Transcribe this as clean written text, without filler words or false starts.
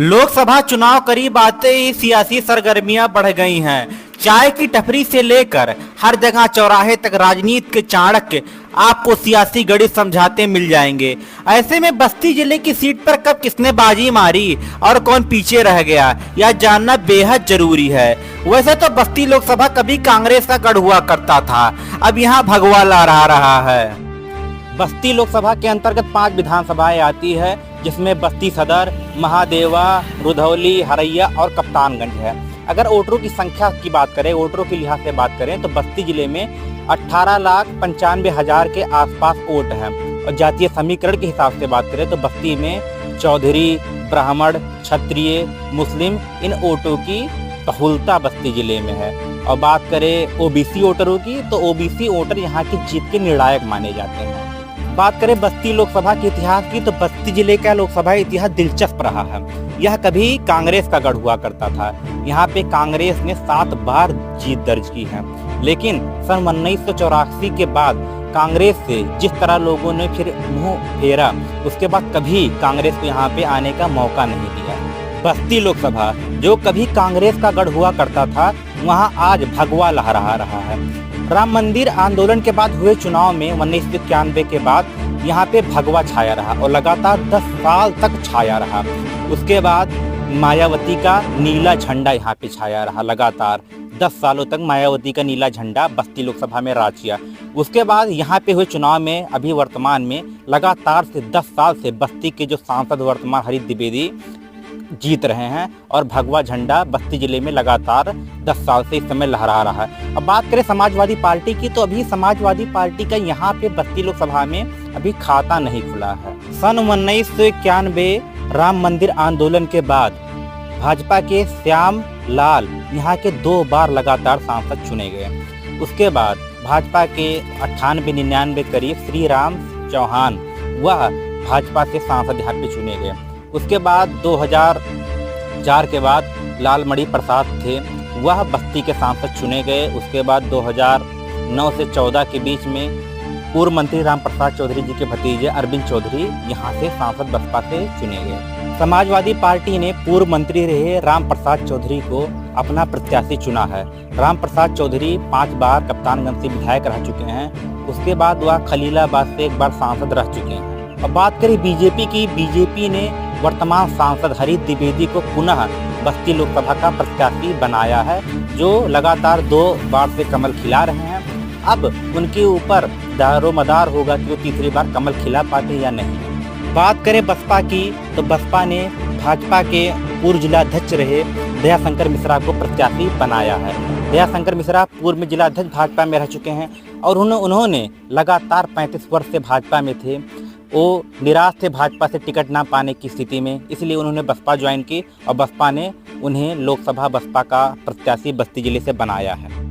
लोकसभा चुनाव करीब आते ही सियासी सरगर्मियां बढ़ गई हैं। चाय की टपरी से लेकर हर जगह चौराहे तक राजनीति के चाणक्य आपको सियासी गणित समझाते मिल जाएंगे। ऐसे में बस्ती जिले की सीट पर कब किसने बाजी मारी और कौन पीछे रह गया, यह जानना बेहद जरूरी है। वैसे तो बस्ती लोकसभा कभी कांग्रेस का गढ़ हुआ करता था, अब यहाँ भगवा लहरा रहा है। बस्ती लोकसभा के अंतर्गत 5 विधानसभाएं आती है, जिसमें बस्ती सदर, महादेवा, रुधौली, हरैया और कप्तानगंज है। अगर वोटरों की संख्या की बात करें, वोटरों के लिहाज से बात करें तो बस्ती जिले में 18,95,000 के आसपास वोट हैं। और जातीय समीकरण के हिसाब से बात करें तो बस्ती में चौधरी, ब्राह्मण, क्षत्रिय, मुस्लिम इन वोटों की बहुलता बस्ती जिले में है। और बात करें ओबीसी वोटरों की तो ओबीसी वोटर यहाँ की जीत के निर्णायक माने जाते हैं। बात करें बस्ती लोकसभा के इतिहास की तो बस्ती जिले का लोकसभा इतिहास दिलचस्प रहा है। यह कभी कांग्रेस का गढ़ हुआ करता था। यहाँ पे कांग्रेस ने 7 बार जीत दर्ज की है, लेकिन सन 1984 के बाद कांग्रेस से जिस तरह लोगों ने फिर मुंह फेरा, उसके बाद कभी कांग्रेस को यहाँ पे आने का मौका नहीं दिया। बस्ती लोकसभा जो कभी कांग्रेस का गढ़ हुआ करता था, वहाँ आज भगवा लहरा रहा है। राम मंदिर आंदोलन के बाद हुए चुनाव में 1991 के बाद यहाँ पे भगवा छाया रहा और लगातार 10 साल तक छाया रहा। उसके बाद मायावती का नीला झंडा यहाँ पे छाया रहा। लगातार 10 सालों तक मायावती का नीला झंडा बस्ती लोकसभा में राज किया। उसके बाद यहाँ पे हुए चुनाव में अभी वर्तमान में लगातार से 10 साल से बस्ती के जो सांसद वर्तमान हरीश द्विवेदी जीत रहे हैं और भगवा झंडा बस्ती जिले में लगातार 10 साल से इस समय लहरा रहा है। अब बात करें समाजवादी पार्टी की तो अभी समाजवादी पार्टी का यहाँ पे बस्ती लोकसभा में अभी खाता नहीं खुला है। सन 1991 राम मंदिर आंदोलन के बाद भाजपा के श्याम लाल यहाँ के 2 बार लगातार सांसद चुने गए। उसके बाद भाजपा के 98-99 करीब श्री राम चौहान वह भाजपा से सांसद यहाँ पे चुने गए। उसके बाद 2004 के बाद लालमणि प्रसाद थे, वह बस्ती के सांसद चुने गए। उसके बाद 2009 से 14 के बीच में पूर्व मंत्री राम प्रसाद चौधरी जी के भतीजे अरविंद चौधरी यहाँ से सांसद बसपा से चुने गए। समाजवादी पार्टी ने पूर्व मंत्री रहे राम प्रसाद चौधरी को अपना प्रत्याशी चुना है। राम प्रसाद चौधरी 5 बार कप्तानगंज से विधायक रह चुके हैं। उसके बाद वह खलीलाबाद से 1 बार सांसद रह चुके हैं। अब बात करें बीजेपी की, बीजेपी ने वर्तमान सांसद हरीश द्विवेदी को पुनः बस्ती लोकसभा का प्रत्याशी बनाया है, जो लगातार 2 बार से कमल खिला रहे हैं। अब उनके ऊपर दारोमदार होगा कि वो तीसरी बार कमल खिला पाते या नहीं। बात करें बसपा की तो बसपा ने भाजपा के पूर्व जिलाध्यक्ष रहे दयाशंकर मिश्रा को प्रत्याशी बनाया है। दयाशंकर मिश्रा पूर्व में जिलाध्यक्ष भाजपा में रह चुके हैं और उन्होंने लगातार 35 वर्ष से भाजपा में थे। वो निराश थे भाजपा से टिकट ना पाने की स्थिति में, इसलिए उन्होंने बसपा ज्वाइन की और बसपा ने उन्हें लोकसभा बसपा का प्रत्याशी बस्ती जिले से बनाया है।